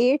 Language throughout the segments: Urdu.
8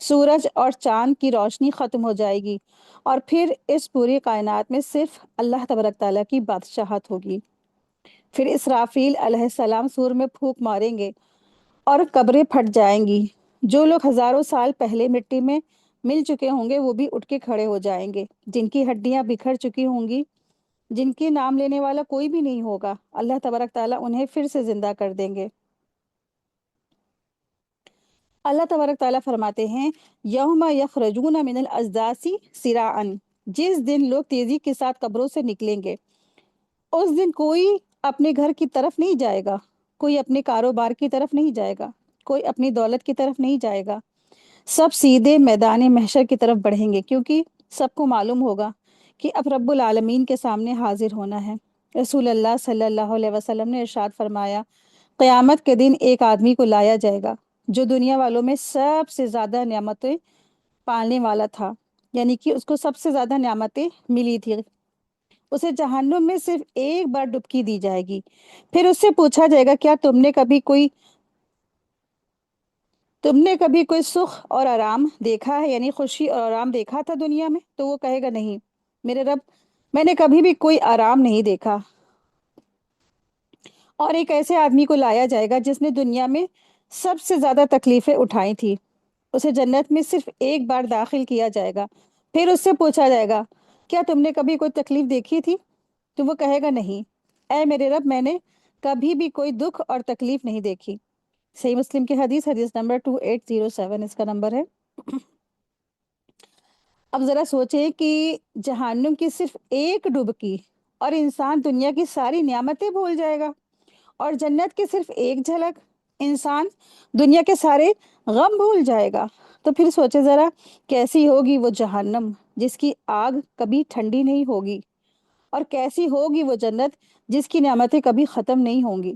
سورج اور چاند کی روشنی ختم ہو جائے گی، اور پھر اس پوری کائنات میں صرف اللہ تبارک تعالیٰ کی بادشاہت ہوگی۔ پھر اسرافیل علیہ السلام سور میں پھونک ماریں گے اور قبریں پھٹ جائیں گی۔ جو لوگ ہزاروں سال پہلے مٹی میں مل چکے ہوں گے وہ بھی اٹھ کے کھڑے ہو جائیں گے۔ جن کی ہڈیاں بکھر چکی ہوں گی، جن کے نام لینے والا کوئی بھی نہیں ہوگا، اللہ تبارک تعالیٰ انہیں پھر سے زندہ کر دیں گے۔ اللہ تبارک تعالیٰ فرماتے ہیں، یوم یخرجون من الاجداث سراعا، جس دن لوگ تیزی کے ساتھ قبروں سے نکلیں گے، اس دن کوئی اپنے گھر کی طرف نہیں جائے گا، کوئی اپنے کاروبار کی طرف نہیں جائے گا، کوئی اپنی دولت کی طرف نہیں جائے گا، سب سیدھے میدان محشر کی طرف بڑھیں گے، کیونکہ سب کو معلوم ہوگا کہ اب رب العالمین کے سامنے حاضر ہونا ہے۔ رسول اللہ صلی اللہ علیہ وسلم نے ارشاد فرمایا، قیامت کے دن ایک آدمی کو لایا جائے گا جو دنیا والوں میں سب سے زیادہ نعمتیں پالنے والا تھا، یعنی کہ اس کو سب سے زیادہ نعمتیں ملی تھی۔ اسے جہنم میں صرف ایک بار ڈبکی دی جائے گی، پھر اس سے پوچھا جائے گا، کیا تم نے کبھی کوئی سکھ اور آرام دیکھا ہے، یعنی خوشی اور آرام دیکھا تھا دنیا میں؟ تو وہ کہے گا، نہیں میرے رب، میں نے کبھی بھی کوئی آرام نہیں دیکھا۔ اور ایک ایسے آدمی کو لایا جائے گا جس نے دنیا میں سب سے زیادہ تکلیفیں اٹھائی تھی، اسے جنت میں صرف ایک بار داخل کیا جائے گا، پھر اس سے پوچھا جائے گا، کیا تم نے کبھی کوئی تکلیف دیکھی تھی؟ تو وہ کہے گا، نہیں اے میرے رب، میں نے کبھی بھی کوئی دکھ اور تکلیف نہیں دیکھی۔ صحیح مسلم کی حدیث نمبر 2807 اس کا نمبر ہے۔ اب ذرا سوچیں کہ جہنم کی صرف ایک ڈبکی اور انسان دنیا کی ساری نعمتیں بھول جائے گا، اور جنت کی صرف ایک جھلک انسان دنیا کے سارے غم بھول جائے گا۔ تو پھر سوچے ذرا، کیسی ہوگی وہ جہنم جس کی آگ کبھی ٹھنڈی نہیں ہوگی، اور کیسی ہوگی وہ جنت جس کی نعمتیں کبھی ختم نہیں ہوں گی۔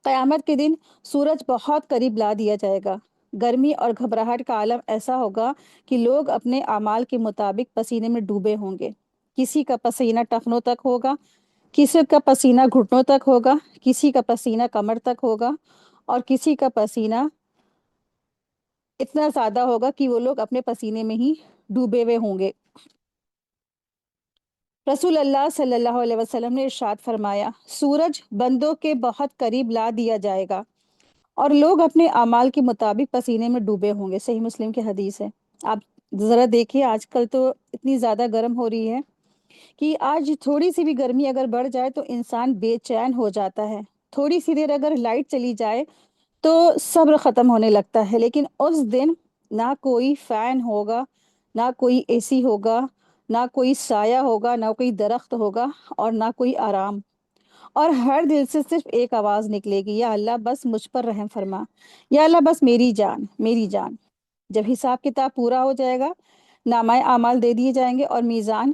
قیامت کے دن سورج بہت قریب لا دیا جائے گا، گرمی اور گھبراہٹ کا عالم ایسا ہوگا کہ لوگ اپنے اعمال کے مطابق پسینے میں ڈوبے ہوں گے۔ کسی کا پسینہ ٹخنوں تک ہوگا، کسی کا پسینہ گھٹنوں تک ہوگا، کسی کا پسینہ کمر تک ہوگا، اور کسی کا پسینہ اتنا زیادہ ہوگا کہ وہ لوگ اپنے پسینے میں ہی ڈوبے ہوئے ہوں گے۔ رسول اللہ صلی اللہ علیہ وسلم نے ارشاد فرمایا، سورج بندوں کے بہت قریب لا دیا جائے گا اور لوگ اپنے اعمال کے مطابق پسینے میں ڈوبے ہوں گے۔ صحیح مسلم کی حدیث ہے۔ آپ ذرا دیکھیے، آج کل تو اتنی زیادہ گرم ہو رہی ہے کہ آج تھوڑی سی بھی گرمی اگر بڑھ جائے تو انسان بے چین ہو جاتا ہے۔ تھوڑی سی دیر اگر لائٹ چلی جائے تو صبر ختم ہونے لگتا ہے، لیکن اس دن نہ کوئی فین ہوگا، نہ کوئی اے سی ہوگا، نہ کوئی سایہ ہوگا، نہ کوئی درخت ہوگا، اور نہ کوئی آرام، اور ہر دل سے صرف ایک آواز نکلے گی، یا اللہ بس مجھ پر رحم فرما، یا اللہ بس میری جان، میری جان۔ جب حساب کتاب پورا ہو جائے گا، نامہ اعمال دے دیے جائیں گے اور میزان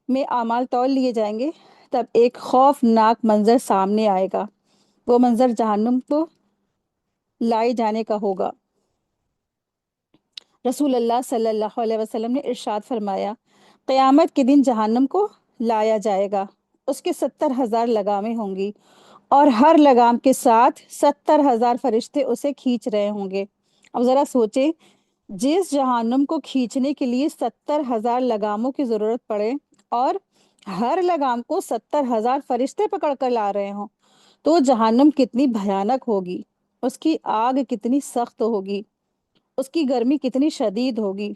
میں اعمال تول لیے جائیں گے، تب ایک خوفناک منظر سامنے آئے گا۔ وہ منظر جہنم کو لائے جانے کا ہوگا۔ رسول اللہ صلی اللہ علیہ وسلم نے ارشاد فرمایا، قیامت کے دن جہنم کو لایا جائے گا، اس کے 70,000 لگامیں ہوں گی، اور ہر لگام کے ساتھ 70,000 فرشتے اسے کھینچ رہے ہوں گے۔ اب ذرا سوچیں، جس جہنم کو کھینچنے کے لیے 70,000 لگاموں کی ضرورت پڑے، اور ہر لگام کو 70,000 فرشتے پکڑ کر لا رہے ہوں، تو جہنم کتنی بھیانک ہوگی، اس کی آگ کتنی سخت ہوگی، اس کی گرمی کتنی شدید ہوگی،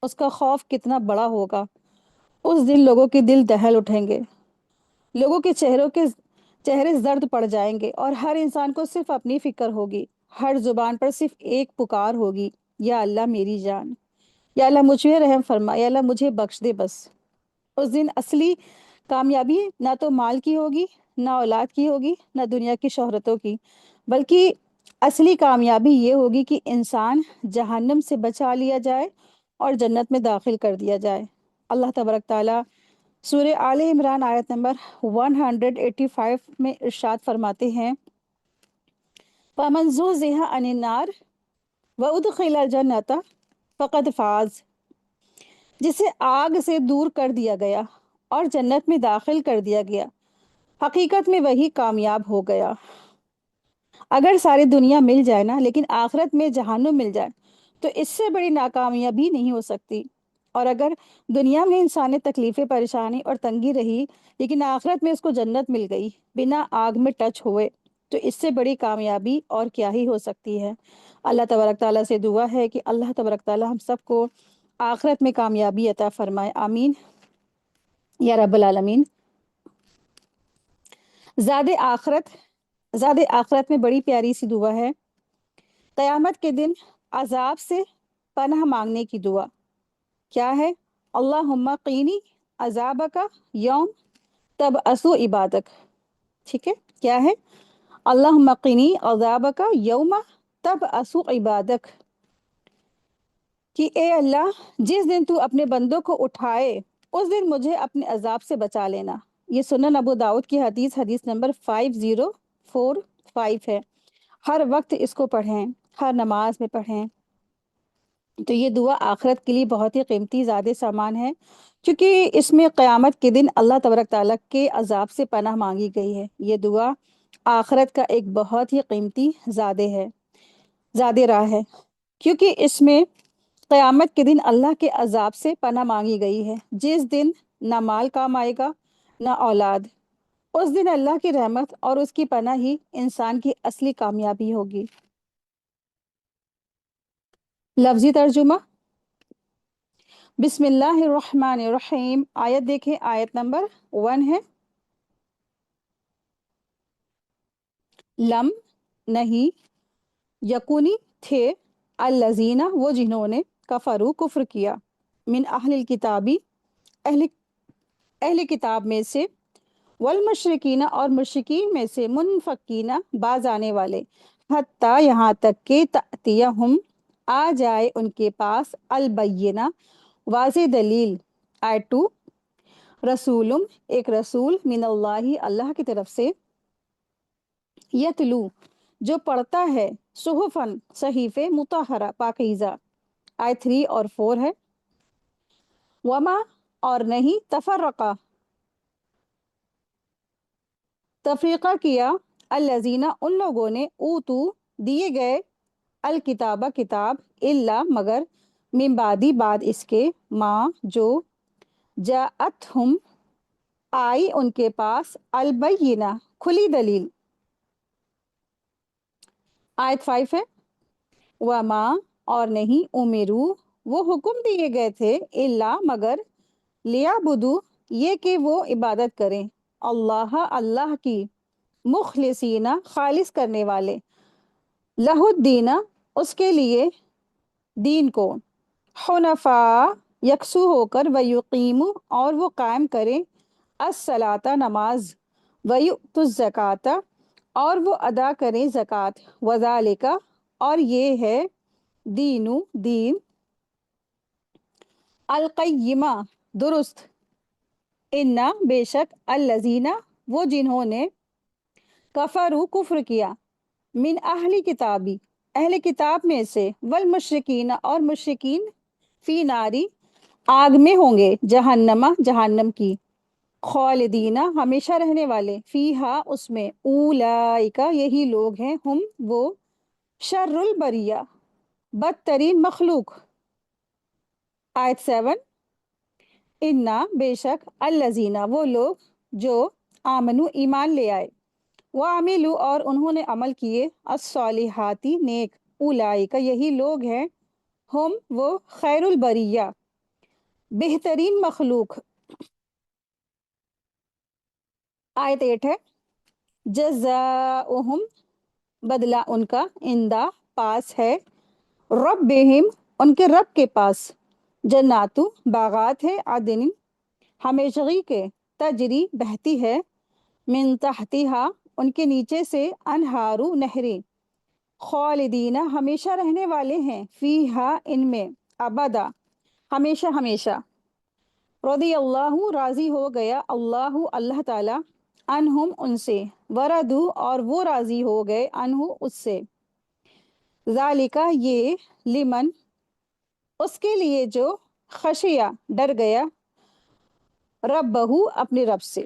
اس کا خوف کتنا بڑا ہوگا۔ اس دن لوگوں کے دل دہل اٹھیں گے، لوگوں کے چہرے زرد پڑ جائیں گے، اور ہر انسان کو صرف اپنی فکر ہوگی، ہر زبان پر صرف ایک پکار ہوگی، یا اللہ میری جان، یا اللہ مجھ پہ رحم فرما، یا اللہ مجھے بخش دے بس۔ اس دن اصلی کامیابی نہ تو مال کی ہوگی، نہ اولاد کی ہوگی، نہ دنیا کی شہرتوں کی، بلکہ اصلی کامیابی یہ ہوگی کہ انسان جہنم سے بچا لیا جائے اور جنت میں داخل کر دیا جائے۔ اللہ تبارک تعالیٰ سورہ آل عمران آیت نمبر 185 میں ارشاد فرماتے ہیں، فَمَنْ زُحْزِحَ عَنِ النَّارِ وَأُدْخِلَ الْجَنَّةَ فَقَدْ فَازَ، جسے آگ سے دور کر دیا گیا اور جنت میں داخل کر دیا گیا، حقیقت میں وہی کامیاب ہو گیا۔ اگر ساری دنیا مل جائے نا لیکن آخرت میں جہنم مل جائے تو اس سے بڑی ناکامیابی نہیں ہو سکتی۔ اور اگر دنیا میں انسان تکلیفیں، پریشانی اور تنگی رہی لیکن آخرت میں اس کو جنت مل گئی بنا آگ میں ٹچ ہوئے تو اس سے بڑی کامیابی اور کیا ہی ہو سکتی ہے۔ اللہ تبارک تعالیٰ سے دعا ہے کہ اللہ تبارک تعالیٰ ہم سب کو آخرت میں کامیابی عطا فرمائے، آمین یا رب العالمین۔ زاد آخرت، زاد آخرت میں بڑی پیاری سی دعا ہے، قیامت کے دن عذاب سے پناہ مانگنے کی دعا کیا ہے؟ اللہم قینی عذابک یوم تبعث عبادک، ٹھیک ہے، کیا ہے؟ اللہم قینی عذابک یوم تبعث عبادک، کہ اے اللہ جس دن تو اپنے بندوں کو اٹھائے اس دن مجھے اپنے عذاب سے بچا لینا۔ یہ سنن ابو داؤد کی حدیث، حدیث نمبر 5045 ہے۔ ہر وقت اس کو پڑھیں، ہر نماز میں پڑھیں۔ تو یہ دعا آخرت کے لیے بہت ہی قیمتی زیادہ سامان ہے، کیونکہ اس میں قیامت کے دن اللہ تبارک تعالیٰ کے عذاب سے پناہ مانگی گئی ہے۔ یہ دعا آخرت کا ایک بہت ہی قیمتی زیادہ راہ ہے، کیونکہ اس میں قیامت کے دن اللہ کے عذاب سے پناہ مانگی گئی ہے۔ جس دن نہ مال کام آئے گا نہ اولاد، اس دن اللہ کی رحمت اور اس کی پناہ ہی انسان کی اصلی کامیابی ہوگی۔ لفظی ترجمہ، بسم اللہ الرحمن الرحیم، آیت دیکھیں، آیت نمبر 1 ہے، لم نہیں، یکونی تھے، الذین وہ جنہوں نے، کفروا کفر کیا، من اہل الکتابی اہل کتاب میں سے، والمشرکین اور مشرکین میں سے، منفکین باز آنے والے، حتیٰ یہاں تک کہ تأتیہم آ جائے ان کے پاس، البینہ واضح دلیل، آیت 2، رسول ایک رسول، من اللہ اللہ کی طرف سے، یتلو جو پڑھتا ہے، صحفن صحیفے، مطہرہ پاکیزہ، آیت 3 اور 4 ہے، وما اور نہیں، تفرقہ تفریقہ کیا، الذین ان لوگوں نے، اوتو دیے گئے، الکتابہ کتاب، الا مگر، من بعدی بعد اس کے، ما جو، جاءتہم آئی ان کے پاس، البینہ کھلی دلیل، آیت 5 ہے، وما اور نہیں، امرو وہ حکم دیے گئے تھے، الا مگر، لیعبدو یہ کہ وہ عبادت کریں، اللہ اللہ کی، مخلصین خالص کرنے والے، لہ الدین اس کے لیے دین کو، حنفاء یکسو ہو کر، ویقیم اور وہ قائم کریں، الصلاۃ نماز، ویؤتوا الزکوٰۃ اور وہ ادا کریں زکوٰۃ، وذالک اور یہ ہے، دین القیمہ درست، انا بے شک، الذین وہ جنہوں نے، کفروا کفر کیا، من اہل کتابی اہل کتاب میں سے، والمشرکین اور مشرکین، فی ناری آگ میں ہوں گے، جہنم کی، خالدین ہمیشہ رہنے والے، فیہا اس میں، اولئک یہی لوگ ہیں، ہم وہ، شر البریہ بدترین مخلوق، آیت 7، انا بے شک، الذین وہ لوگ جو، آمنو ایمان لے آئے، وعملوا اور انہوں نے عمل کیے، الصالحاتی نیک، اولئک یہی لوگ ہیں، ہم وہ، خیر البریہ بہترین مخلوق، آیت 8 ہے، جزاؤہم بدلہ ان کا، اندہ پاس ہے، ربہم ان کے رب کے پاس، جناتو باغات ہے، عدن ہمیشگی کے، تجری بہتی ہے، من تحتہا ان کے نیچے سے، انہارو نہریں، خالدین ہمیشہ رہنے والے ہیں، فیہا ان میں، ابدا ہمیشہ ہمیشہ، رضی اللہ راضی ہو گیا، اللہ تعالی، عنہم ان سے، وردو اور وہ راضی ہو گئے، عنہ اس سے، ذالک یہ، لمن اس کے لیے جو، خشیہ ڈر گیا، ربہ اپنے رب سے۔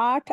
8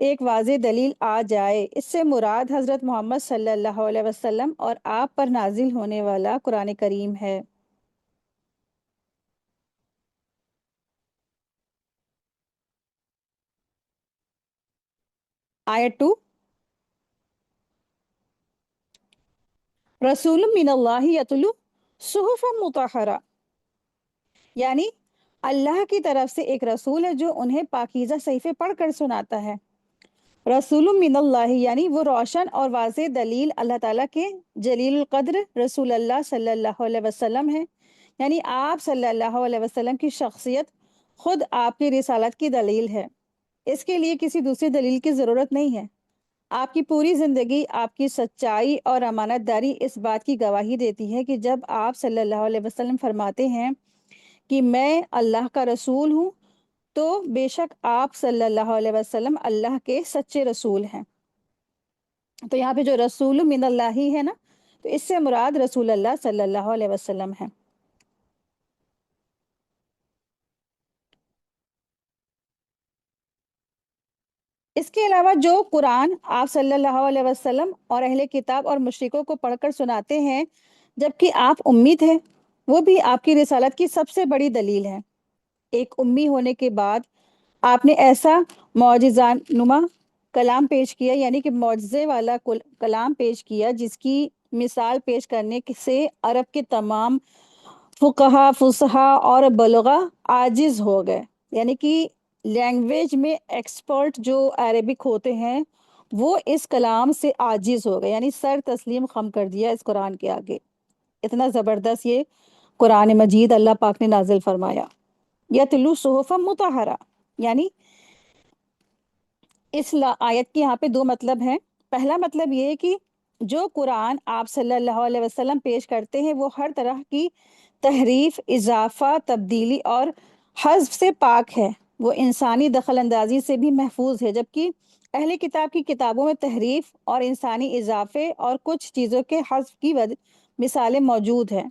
ایک واضح دلیل آ جائے، اس سے مراد حضرت محمد صلی اللہ علیہ وسلم اور آپ پر نازل ہونے والا قرآن کریم ہے۔ آیت 2، رسول من اللہ یتلو صحف مطہرہ، یعنی اللہ کی طرف سے ایک رسول ہے جو انہیں پاکیزہ صحیفے پڑھ کر سناتا ہے۔ رسول من اللہ یعنی وہ روشن اور واضح دلیل اللہ تعالیٰ کے جلیل القدر رسول اللہ صلی اللہ علیہ وسلم ہے، یعنی آپ صلی اللہ علیہ وسلم کی شخصیت خود آپ کی رسالت کی دلیل ہے، اس کے لیے کسی دوسری دلیل کی ضرورت نہیں ہے۔ آپ کی پوری زندگی، آپ کی سچائی اور امانت داری اس بات کی گواہی دیتی ہے کہ جب آپ صلی اللہ علیہ وسلم فرماتے ہیں کہ میں اللہ کا رسول ہوں، تو بے شک آپ صلی اللہ علیہ وسلم اللہ کے سچے رسول ہیں۔ تو یہاں پہ جو رسول من اللہ ہی ہے نا، تو اس سے مراد رسول اللہ صلی اللہ علیہ وسلم ہے۔ اس کے علاوہ جو قرآن آپ صلی اللہ علیہ وسلم اور اہل کتاب اور مشرکوں کو پڑھ کر سناتے ہیں جبکہ آپ امی تھے، وہ بھی آپ کی رسالت کی سب سے بڑی دلیل ہے۔ ایک امی ہونے کے بعد آپ نے ایسا معجزہ نما کلام پیش کیا، یعنی کہ معجزے والا کلام پیش کیا جس کی مثال پیش کرنے سے عرب کے تمام فقہا، فصحا اور بلغا عاجز ہو گئے، یعنی کہ لینگویج میں ایکسپرٹ جو عربک ہوتے ہیں وہ اس کلام سے عاجز ہو گئے، یعنی سر تسلیم خم کر دیا اس قرآن کے آگے۔ اتنا زبردست یہ قرآن مجید اللہ پاک نے نازل فرمایا۔ یتلو صحفا مطہرہ، یعنی اس آیت کی یہاں پہ دو مطلب ہیں۔ پہلا مطلب یہ ہے کہ جو قرآن آپ صلی اللہ علیہ وسلم پیش کرتے ہیں وہ ہر طرح کی تحریف، اضافہ، تبدیلی اور حذف سے پاک ہے، وہ انسانی دخل اندازی سے بھی محفوظ ہے، جبکہ اہل کتاب کی کتابوں میں تحریف اور انسانی اضافے اور کچھ چیزوں کے حذف کی مثالیں موجود ہیں۔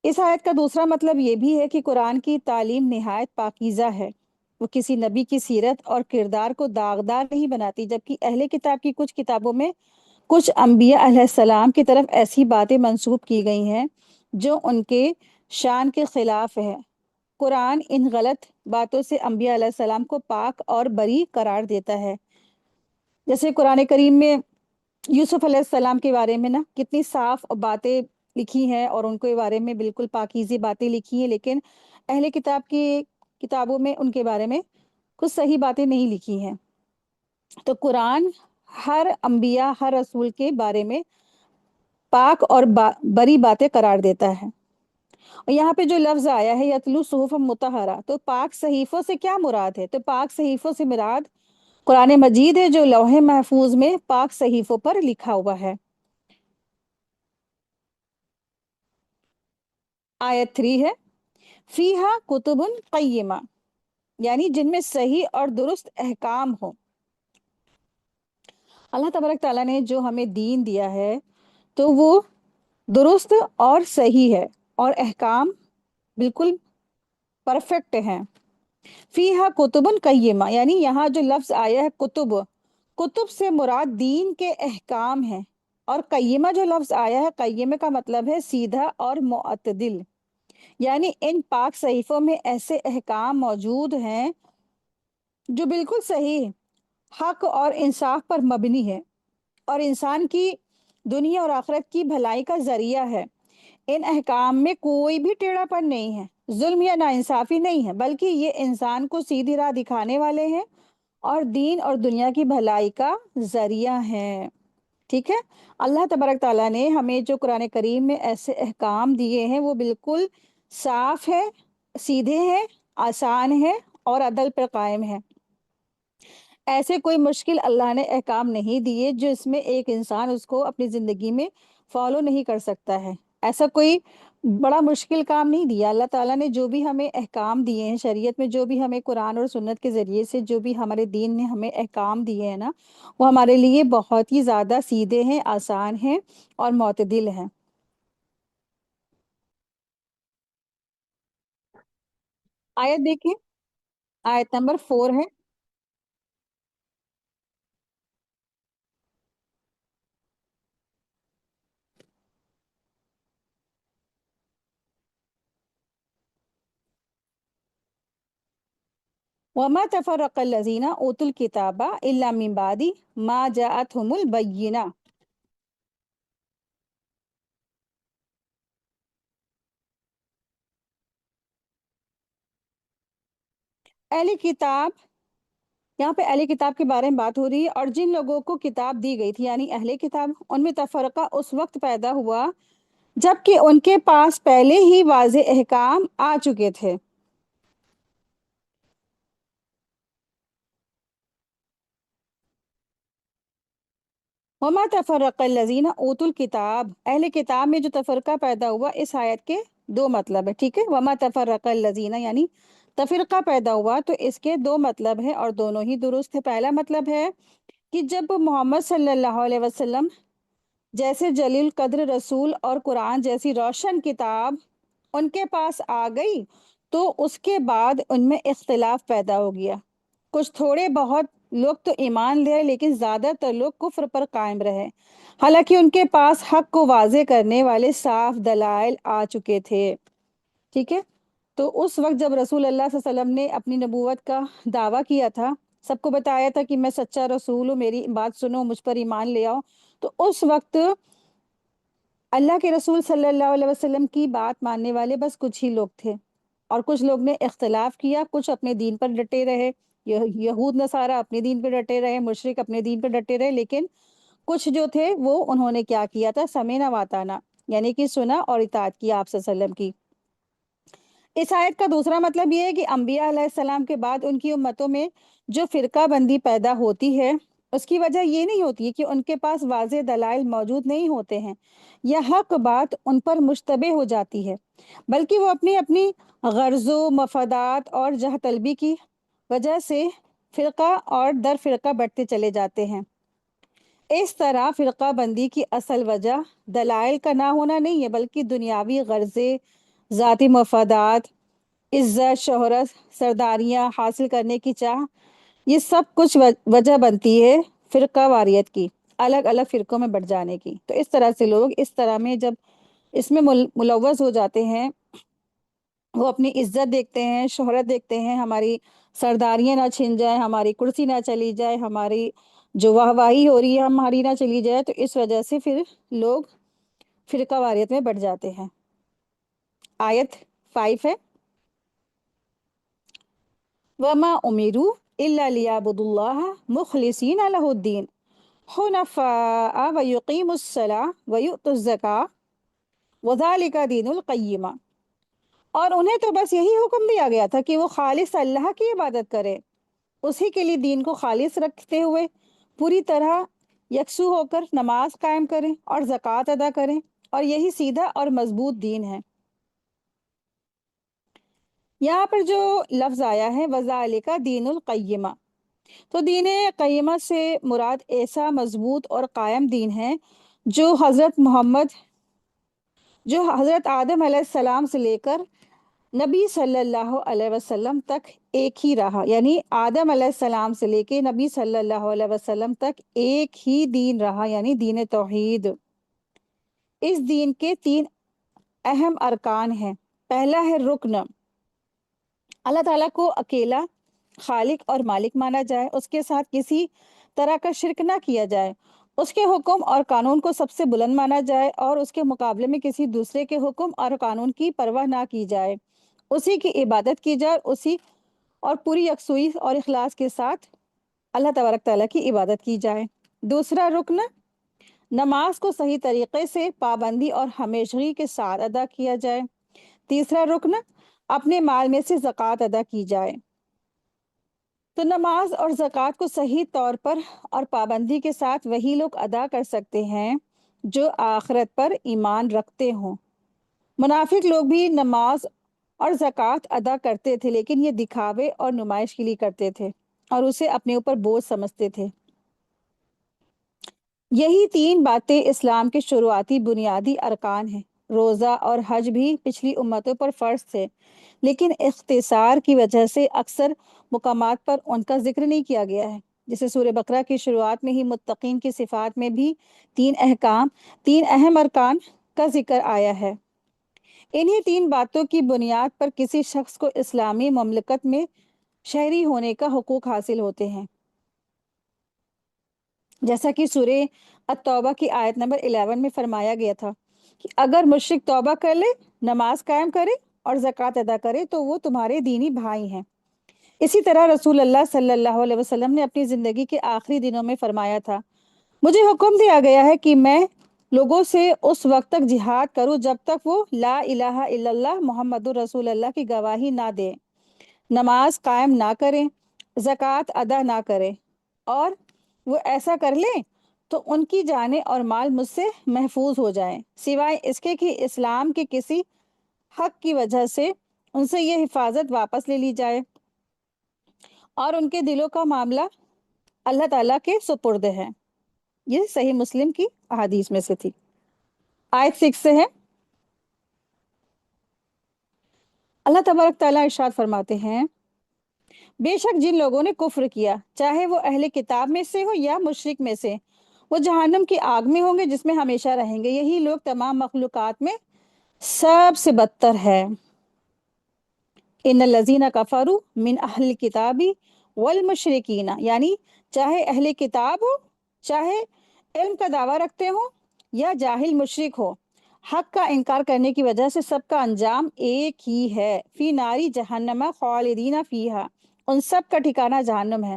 اس آیت کا دوسرا مطلب یہ بھی ہے کہ قرآن کی تعلیم نہایت پاکیزہ ہے، وہ کسی نبی کی سیرت اور کردار کو داغدار نہیں بناتی، جبکہ اہل کتاب کی کچھ کتابوں میں کچھ انبیاء علیہ السلام کی طرف ایسی باتیں منسوب کی گئی ہیں جو ان کے شان کے خلاف ہے۔ قرآن ان غلط باتوں سے انبیاء علیہ السلام کو پاک اور بری قرار دیتا ہے۔ جیسے قرآن کریم میں یوسف علیہ السلام کے بارے میں نا کتنی صاف باتیں لکھی ہیں اور ان کے بارے میں بالکل پاکیزی باتیں لکھی ہیں، لیکن اہل کتاب کی کتابوں میں ان کے بارے میں کچھ صحیح باتیں نہیں لکھی ہیں۔ تو قرآن ہر انبیاء، ہر رسول کے بارے میں پاک اور بری باتیں قرار دیتا ہے۔ اور یہاں پہ جو لفظ آیا ہے یتلو صحف مطہرہ، تو پاک صحیفوں سے کیا مراد ہے؟ تو پاک صحیفوں سے مراد قرآن مجید ہے جو لوح محفوظ میں پاک صحیفوں پر لکھا ہوا ہے۔ آیت 3 ہے، فیہا کتب قیمہ، یعنی جن میں صحیح اور درست احکام ہو۔ اللہ تبارک تعالیٰ نے جو ہمیں دین دیا ہے تو وہ درست اور صحیح ہے، اور احکام بالکل پرفیکٹ ہیں۔ فیہا کتب قیمہ، یعنی یہاں جو لفظ آیا ہے کتب، کتب سے مراد دین کے احکام ہیں، اور قیمہ جو لفظ آیا ہے، قیمہ کا مطلب ہے سیدھا اور معتدل، یعنی ان پاک صحیفوں میں ایسے احکام موجود ہیں جو بالکل صحیح، حق اور انصاف پر مبنی ہے، اور انسان کی دنیا اور آخرت کی بھلائی کا ذریعہ ہے۔ ان احکام میں کوئی بھی ٹیڑھا پن نہیں ہے، ظلم یا ناانصافی نہیں ہے، بلکہ یہ انسان کو سیدھی راہ دکھانے والے ہیں اور دین اور دنیا کی بھلائی کا ذریعہ ہیں۔ ٹھیک ہے، اللہ تبارک تعالیٰ نے ہمیں جو قرآن کریم میں ایسے احکام دیے ہیں وہ بالکل صاف ہے، سیدھے ہیں، آسان ہے اور عدل پر قائم ہے۔ ایسے کوئی مشکل اللہ نے احکام نہیں دیے جو اس میں ایک انسان اس کو اپنی زندگی میں فالو نہیں کر سکتا ہے۔ ایسا کوئی بڑا مشکل کام نہیں دیا اللہ تعالیٰ نے۔ جو بھی ہمیں احکام دیے ہیں شریعت میں، جو بھی ہمیں قرآن اور سنت کے ذریعے سے جو بھی ہمارے دین نے ہمیں احکام دیے ہیں نا، وہ ہمارے لیے بہت ہی زیادہ سیدھے ہیں، آسان ہیں اور معتدل ہیں۔ آیت دیکھیں، آیت نمبر 4 ہے، وما تفرق الذین اوتوا الکتاب الا من بعد ما جاءتهم البینہ۔ اہل کتاب، یہاں پہ اہل کتاب کے بارے میں بات ہو رہی ہے، اور جن لوگوں کو کتاب دی گئی تھی یعنی اہل کتاب، ان میں تفرقہ اس وقت پیدا ہوا جبکہ ان کے پاس پہلے ہی واضح احکام آ چکے تھے۔ وما تفرق الذین اوتوا الکتاب، اہل کتاب میں جو تفرقہ پیدا ہوا، اس آیت کے دو مطلب ہے، ٹھیک ہے۔ وما تفرق الذین یعنی تفرقہ پیدا ہوا، تو اس کے دو مطلب ہیں اور دونوں ہی درست ہے۔ پہلا مطلب ہے کہ جب محمد صلی اللہ علیہ وسلم جیسے جلیل قدر رسول اور قرآن جیسی روشن کتاب ان کے پاس آ گئی تو اس کے بعد ان میں اختلاف پیدا ہو گیا۔ کچھ تھوڑے بہت لوگ تو ایمان لے لیکن زیادہ تر لوگ کفر پر قائم رہے، حالانکہ ان کے پاس حق کو واضح کرنے والے صاف دلائل آ چکے تھے، ٹھیک ہے۔ تو اس وقت جب رسول اللہ صلی اللہ علیہ وسلم نے اپنی نبوت کا دعویٰ کیا تھا، سب کو بتایا تھا کہ میں سچا رسول ہوں، میری بات سنو، مجھ پر ایمان لے آؤ، تو اس وقت اللہ کے رسول صلی اللہ علیہ وسلم کی بات ماننے والے بس کچھ ہی لوگ تھے، اور کچھ لوگ نے اختلاف کیا، کچھ اپنے دین پر ڈٹے رہے، یہود نصارہ اپنے دین پہ ڈٹے رہے، مشرک اپنے دین پہ ڈٹے رہے، لیکن کچھ جو تھے وہ انہوں نے کیا کیا تھا، سمینا واتانا، یعنی کہ سنا اور اطاعت کی آپ صلی اللہ علیہ وسلم کی۔ اس آیت کا دوسرا مطلب یہ ہے کہ انبیاء علیہ السلام کے بعد ان کی امتوں میں جو فرقہ بندی پیدا ہوتی ہے، اس کی وجہ یہ نہیں ہوتی ہے کہ ان کے پاس واضح دلائل موجود نہیں ہوتے ہیں یا حق بات ان پر مشتبہ ہو جاتی ہے، بلکہ وہ اپنی اپنی غرض و مفادات اور جہ طلبی کی وجہ سے فرقہ اور در فرقہ بٹتے چلے جاتے ہیں۔ اس طرح فرقہ بندی کی اصل وجہ دلائل کا نہ ہونا نہیں ہے، بلکہ دنیاوی غرضیں، ذاتی مفادات، عزت، شہرت، سرداریاں حاصل کرنے کی چاہ، یہ سب کچھ وجہ بنتی ہے فرقہ واریت کی، الگ الگ فرقوں میں بٹ جانے کی۔ تو اس طرح سے لوگ اس طرح میں جب اس میں ملوث ہو جاتے ہیں، وہ اپنی عزت دیکھتے ہیں، شہرت دیکھتے ہیں، ہماری سرداریاں نہ چھن جائیں، ہماری کرسی نہ چلی جائے، ہماری جو واہ واہی ہو رہی ہے ہماری نہ چلی جائے، تو اس وجہ سے پھر لوگ فرقہ واریت میں بٹ جاتے ہیں۔ آیت 5 ہے، وَمَا أُمِرُوا إِلَّا لِيَعْبُدُوا اللَّهَ مُخْلِصِينَ لَهُ الدِّينَ حُنَفَاءَ وَيُقِيمُوا الصَّلَاةَ وَيُؤْتُوا الزَّكَاةَ وَذَلِكَ دِينُ الْقَيِّمَةِ، اور انہیں تو بس یہی حکم دیا گیا تھا کہ وہ خالص اللہ کی عبادت کرے، اسی کے لیے دین کو خالص رکھتے ہوئے پوری طرح یکسو ہو کر نماز قائم کریں اور زکوٰۃ ادا کریں، اور یہی سیدھا اور مضبوط دین ہے۔ یہاں پر جو لفظ آیا ہے وَذَلِكَ دِينُ الْقَيِّمَةِ، تو دین قیمہ سے مراد ایسا مضبوط اور قائم دین ہے جو حضرت آدم علیہ السلام سے لے کر نبی صلی اللہ علیہ وسلم تک ایک ہی رہا، یعنی آدم علیہ السلام سے لے کے نبی صلی اللہ علیہ وسلم تک ایک ہی دین رہا، یعنی دین توحید۔ اس دین کے 3 اہم ارکان ہیں۔ پہلا ہے رکن، اللہ تعالیٰ کو اکیلا خالق اور مالک مانا جائے، اس کے ساتھ کسی طرح کا شرک نہ کیا جائے، اس کے حکم اور قانون کو سب سے بلند مانا جائے اور اس کے مقابلے میں کسی دوسرے کے حکم اور قانون کی پرواہ نہ کی جائے، اسی کی عبادت کی جائے، اسی اور پوری یکسوئی اور اخلاص کے ساتھ اللہ تبارک تعالیٰ کی عبادت کی جائے۔ دوسرا رکن، نماز کو صحیح طریقے سے پابندی اور ہمیشگی کے ساتھ ادا کیا جائے۔ تیسرا رکن، اپنے مال میں سے زکوٰۃ ادا کی جائے۔ تو نماز اور زکوٰۃ کو صحیح طور پر اور پابندی کے ساتھ وہی لوگ ادا کر سکتے ہیں جو آخرت پر ایمان رکھتے ہوں۔ منافق لوگ بھی نماز اور زکوٰۃ ادا کرتے تھے، لیکن یہ دکھاوے اور نمائش کے لیے کرتے تھے اور اسے اپنے اوپر بوجھ سمجھتے تھے۔ یہی 3 باتیں اسلام کے شروعاتی بنیادی ارکان ہیں۔ روزہ اور حج بھی پچھلی امتوں پر فرض تھے، لیکن اختصار کی وجہ سے اکثر مقامات پر ان کا ذکر نہیں کیا گیا ہے، جیسے سورہ بقرہ کی شروعات میں ہی متقین کی صفات میں بھی 3 اہم ارکان کا ذکر آیا ہے۔ انہی 3 باتوں کی بنیاد پر کسی شخص کو اسلامی مملکت میں شہری ہونے کا حقوق حاصل ہوتے ہیں، جیسا کہ سورہ التوبہ کی آیت نمبر 11 میں فرمایا گیا تھا کہ اگر مشرک توبہ کر لے، نماز قائم کرے اور زکوٰۃ ادا کرے تو وہ تمہارے دینی بھائی ہیں۔ اسی طرح رسول اللہ صلی اللہ علیہ وسلم نے اپنی زندگی کے آخری دنوں میں فرمایا تھا، مجھے حکم دیا گیا ہے کہ میں لوگوں سے اس وقت تک جہاد کروں جب تک وہ لا الہ الا اللہ محمد رسول اللہ کی گواہی نہ دے، نماز قائم نہ کریں، زکوٰۃ ادا نہ کرے، اور وہ ایسا کر لیں تو ان کی جانیں اور مال مجھ سے محفوظ ہو جائیں، سوائے اس کے کہ اسلام کے کسی حق کی وجہ سے ان سے یہ حفاظت واپس لے لی جائے، اور ان کے دلوں کا معاملہ اللہ تعالیٰ کے سپرد ہے۔ یہ صحیح مسلم کی احادیث میں سے تھی۔ آیت 6 سے ہے، اللہ تبارک تعالیٰ ارشاد فرماتے ہیں، بے شک جن لوگوں نے کفر کیا، چاہے وہ اہل کتاب میں سے ہو یا مشرک میں سے، وہ جہنم کی آگ میں ہوں گے جس میں ہمیشہ رہیں گے، یہی لوگ تمام مخلوقات میں سب سے بدتر ہے۔ ان الذین کفروا من اہل الکتاب والمشرکین، یعنی چاہے اہل کتاب ہو، چاہے علم کا دعویٰ رکھتے ہوں یا جاہل مشرک ہو، حق کا انکار کرنے کی وجہ سے سب کا انجام ایک ہی ہے، فی ناری جہنم خالدین فیہا، ان سب کا ٹھکانہ جہنم ہے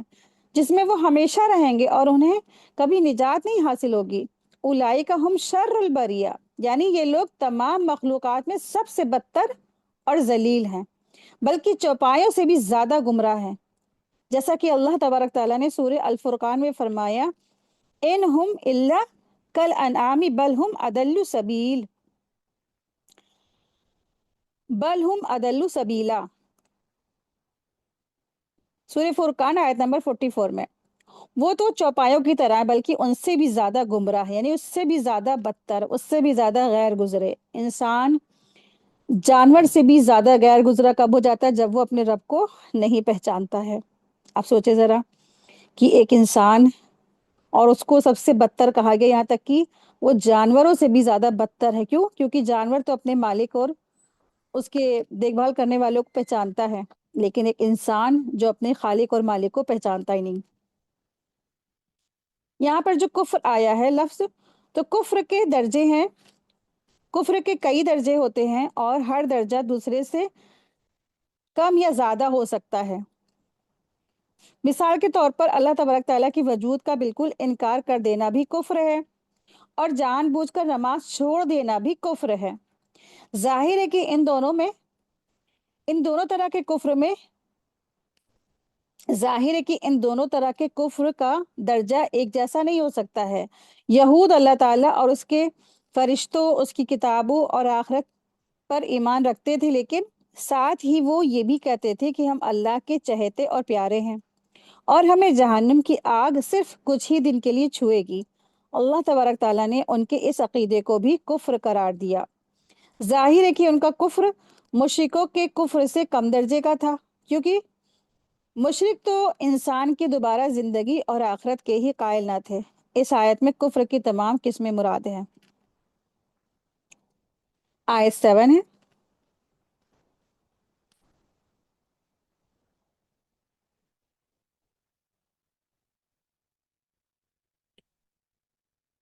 جس میں وہ ہمیشہ رہیں گے اور انہیں کبھی نجات نہیں حاصل ہوگی۔ اولئک ہم شر البریہ، یعنی یہ لوگ تمام مخلوقات میں سب سے بدتر اور ذلیل ہیں، بلکہ چوپایوں سے بھی زیادہ گمراہ ہیں، جیسا کہ اللہ تبارک تعالیٰ نے سورہ الفرقان میں فرمایا، ان ہم الا کالانعام بل ہم اضل سبیل، بل ہم اضل سبیلا، سورہ فرقان آیت نمبر 44 میں، وہ تو چوپایوں کی طرح بلکہ ان سے بھی زیادہ گمراہ، یعنی اس سے بھی زیادہ بدتر، اس سے بھی زیادہ غیر گزرے۔ انسان جانور سے بھی زیادہ غیر گزرا کب ہو جاتا ہے؟ جب وہ اپنے رب کو نہیں پہچانتا ہے۔ آپ سوچے ذرا کہ ایک انسان، اور اس کو سب سے بدتر کہا گیا، یہاں تک کہ وہ جانوروں سے بھی زیادہ بدتر ہے۔ کیوں؟ کیونکہ جانور تو اپنے مالک اور اس کے دیکھ بھال کرنے والوں کو پہچانتا ہے، لیکن ایک انسان جو اپنے خالق اور مالک کو پہچانتا ہی نہیں۔ یہاں پر جو کفر آیا ہے لفظ، تو کفر کے درجے ہیں، کفر کے کئی درجے ہوتے ہیں اور ہر درجہ دوسرے سے کم یا زیادہ ہو سکتا ہے۔ مثال کے طور پر اللہ تبارک تعالیٰ کی وجود کا بالکل انکار کر دینا بھی کفر ہے، اور جان بوجھ کر نماز چھوڑ دینا بھی کفر ہے۔ ظاہر ہے کہ ان دونوں طرح کے کفر کا درجہ ایک جیسا نہیں ہو سکتا ہے۔ یہود اللہ تعالیٰ اور اس کے فرشتوں، اس کی کتابوں اور آخرت پر ایمان رکھتے تھے، لیکن ساتھ ہی وہ یہ بھی کہتے تھے کہ ہم اللہ کے چہیتے اور پیارے ہیں اور ہمیں جہنم کی آگ صرف کچھ ہی دن کے لیے چھوئے گی۔ اللہ تبارک تعالیٰ نے ان کے اس عقیدے کو بھی کفر قرار دیا۔ ظاہر ہے کہ ان کا کفر مشرکوں کے کفر سے کم درجے کا تھا، کیونکہ مشرک تو انسان کی دوبارہ زندگی اور آخرت کے ہی قائل نہ تھے۔ اس آیت میں کفر کی تمام قسمیں مراد ہیں۔ آیت 7 ہے،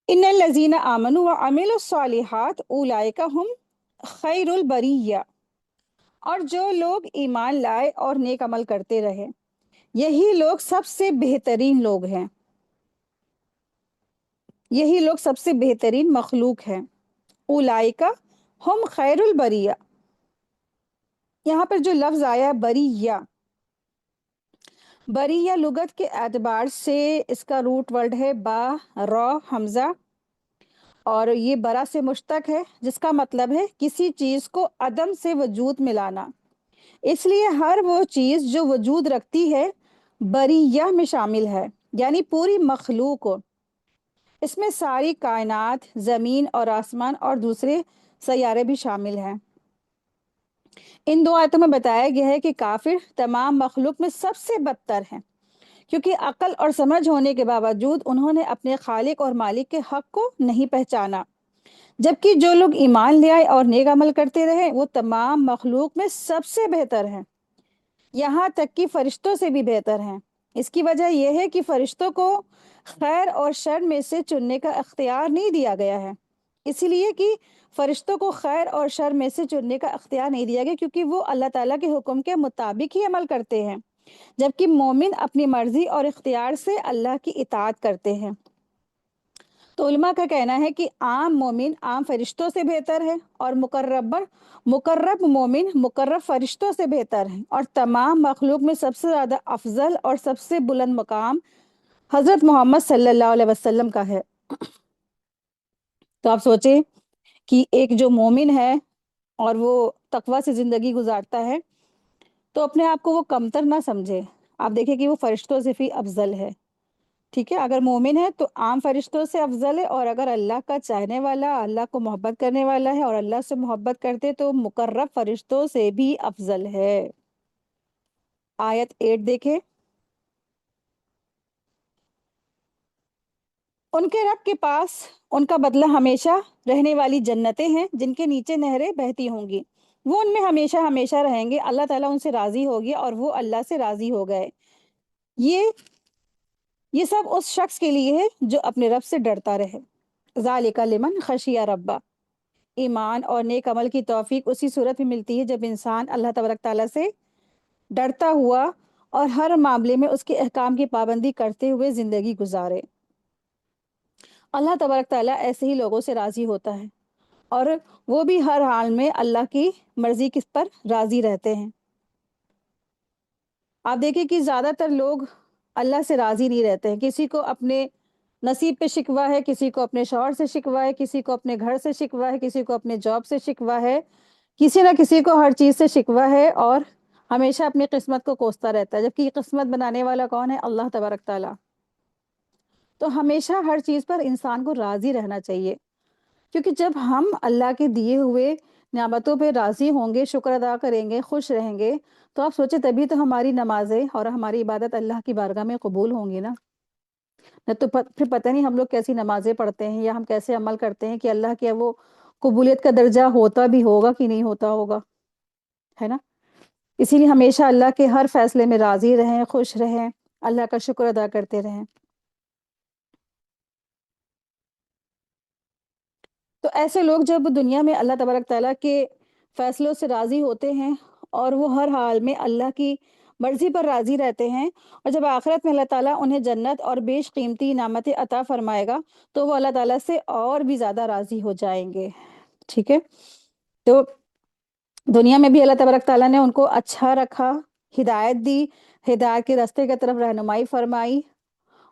ان الذین آمنوا وعملوا الصالحات اولئک ہم خیر البریہ، اور جو لوگ ایمان لائے اور نیک عمل کرتے رہے، یہی لوگ سب سے بہترین لوگ ہیں، یہی لوگ سب سے بہترین مخلوق ہیں۔ اولئک ہم خیر البریہ، یہاں پر جو لفظ آیا بریہ، بریہ لغت کے اعتبار سے اس کا روٹ ورڈ ہے با را حمزہ، اور یہ برا سے مشتق ہے، جس کا مطلب ہے کسی چیز کو عدم سے وجود میں لانا۔ اس لیے ہر وہ چیز جو وجود رکھتی ہے بریہ میں شامل ہے، یعنی پوری مخلوق۔ اس میں ساری کائنات، زمین اور آسمان اور دوسرے سیارے بھی شامل ہیں۔ ان دو آیتوں میں بتایا گیا ہے کہ کافر تمام مخلوق میں سب سے بدتر ہیں، کیونکہ عقل اور سمجھ ہونے کے باوجود انہوں نے اپنے خالق اور مالک کے حق کو نہیں پہچانا، جبکہ جو لوگ ایمان لے آئے اور نیک عمل کرتے رہے وہ تمام مخلوق میں سب سے بہتر ہیں۔ یہاں تک کہ فرشتوں سے بھی بہتر ہیں۔ اس کی وجہ یہ ہے کہ فرشتوں کو خیر اور شر میں سے چننے کا اختیار نہیں دیا گیا ہے، اسی لیے کہ فرشتوں کو خیر اور شر میں سے چننے کا اختیار نہیں دیا گیا، کیونکہ وہ اللہ تعالیٰ کے حکم کے مطابق ہی عمل کرتے ہیں، جبکہ مومن اپنی مرضی اور اختیار سے اللہ کی اطاعت کرتے ہیں۔ تو علماء کا کہنا ہے کہ عام مومن عام فرشتوں سے بہتر ہے، اور مقرب مومن مقرب فرشتوں سے بہتر ہے، اور تمام مخلوق میں سب سے زیادہ افضل اور سب سے بلند مقام حضرت محمد صلی اللہ علیہ وسلم کا ہے۔ تو آپ سوچیں کہ ایک جو مومن ہے اور وہ تقوی سے زندگی گزارتا ہے، تو اپنے آپ کو وہ کمتر نہ سمجھے، آپ دیکھیں کہ وہ فرشتوں سے بھی افضل ہے۔ ٹھیک ہے، اگر مومن ہے تو عام فرشتوں سے افضل ہے، اور اگر اللہ کا چاہنے والا، اللہ کو محبت کرنے والا ہے اور اللہ سے محبت کرتے تو مقرب فرشتوں سے بھی افضل ہے۔ آیت 8 دیکھیں، ان کے رب کے پاس ان کا بدلہ ہمیشہ رہنے والی جنتیں ہیں جن کے نیچے نہریں بہتی ہوں گی، وہ ان میں ہمیشہ ہمیشہ رہیں گے، اللہ تعالیٰ ان سے راضی ہو گیا اور وہ اللہ سے راضی ہو گئے۔ یہ یہ سب اس شخص کے لیے ہے جو اپنے رب سے ڈرتا رہے۔ ذالک لمن خشی ربہ۔ ایمان اور نیک عمل کی توفیق اسی صورت میں ملتی ہے جب انسان اللہ تبارک تعالیٰ سے ڈرتا ہوا اور ہر معاملے میں اس کے احکام کی پابندی کرتے ہوئے زندگی گزارے۔ اللہ تبارک تعالیٰ ایسے ہی لوگوں سے راضی ہوتا ہے، اور وہ بھی ہر حال میں اللہ کی مرضی کس پر راضی رہتے ہیں۔ آپ دیکھیں کہ زیادہ تر لوگ اللہ سے راضی نہیں رہتے ہیں، کسی کو اپنے نصیب پہ شکوہ ہے، کسی کو اپنے شوہر سے شکوہ ہے، کسی کو اپنے گھر سے شکوہ ہے، کسی کو اپنے جاب سے شکوہ ہے، کسی نہ کسی کو ہر چیز سے شکوہ ہے، اور ہمیشہ اپنی قسمت کو کوستا رہتا ہے، جبکہ یہ قسمت بنانے والا کون ہے؟ اللہ تبارک تعالیٰ۔ تو ہمیشہ ہر چیز پر انسان کو راضی رہنا چاہیے، کیونکہ جب ہم اللہ کے دیے ہوئے نعمتوں پہ راضی ہوں گے، شکر ادا کریں گے، خوش رہیں گے، تو آپ سوچیں تبھی تو ہماری نمازیں اور ہماری عبادت اللہ کی بارگاہ میں قبول ہوں گی نا۔ نہ تو پھر پتہ نہیں ہم لوگ کیسی نمازیں پڑھتے ہیں یا ہم کیسے عمل کرتے ہیں کہ اللہ کے وہ قبولیت کا درجہ ہوتا بھی ہوگا کہ نہیں ہوتا ہوگا، ہے نا۔ اسی لیے ہمیشہ اللہ کے ہر فیصلے میں راضی رہیں، خوش رہیں، اللہ کا شکر ادا کرتے رہیں۔ تو ایسے لوگ جب دنیا میں اللہ تبارک تعالیٰ کے فیصلوں سے راضی ہوتے ہیں اور وہ ہر حال میں اللہ کی مرضی پر راضی رہتے ہیں، اور جب آخرت میں اللہ تعالیٰ انہیں جنت اور بیش قیمتی نعمتیں عطا فرمائے گا تو وہ اللہ تعالیٰ سے اور بھی زیادہ راضی ہو جائیں گے۔ ٹھیک ہے، تو دنیا میں بھی اللہ تبارک تعالیٰ نے ان کو اچھا رکھا، ہدایت دی، ہدایت کے راستے کی طرف رہنمائی فرمائی،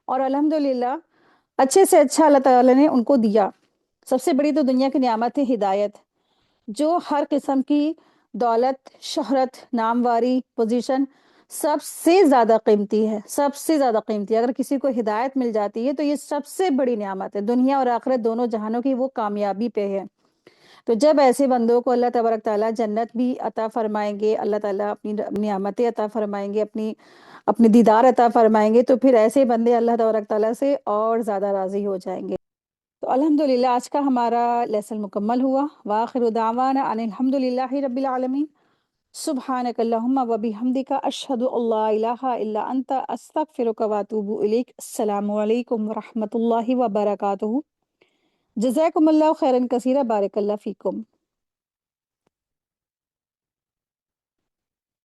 اور الحمدللہ اچھے سے اچھا اللہ تعالیٰ نے ان کو دیا۔ سب سے بڑی تو دنیا کی نعمت ہے ہدایت، جو ہر قسم کی دولت، شہرت، نامواری، پوزیشن سب سے زیادہ قیمتی ہے، سب سے زیادہ قیمتی ہے۔ اگر کسی کو ہدایت مل جاتی ہے تو یہ سب سے بڑی نعمت ہے، دنیا اور آخرت دونوں جہانوں کی وہ کامیابی پہ ہے۔ تو جب ایسے بندوں کو اللہ تبارک تعالیٰ جنت بھی عطا فرمائیں گے، اللہ تعالیٰ اپنی نعمتیں عطا فرمائیں گے، اپنی دیدار عطا فرمائیں گے، تو پھر ایسے بندے اللہ تبارک تعالیٰ سے اور زیادہ راضی ہو جائیں گے۔ تو الحمدللہ آج کا ہمارا لیسن مکمل ہوا۔ وآخر دعوانا ان الحمدللہ رب العالمین۔ سبحانک اللہم و بحمدک، اشہد ان لا الہ الا انت، استغفرک و اتوب الیک۔ السلام علیکم ورحمۃ اللہ وبرکاتہ۔ جزاکم اللہ خیرا کثیرا، بارک اللہ فیکم۔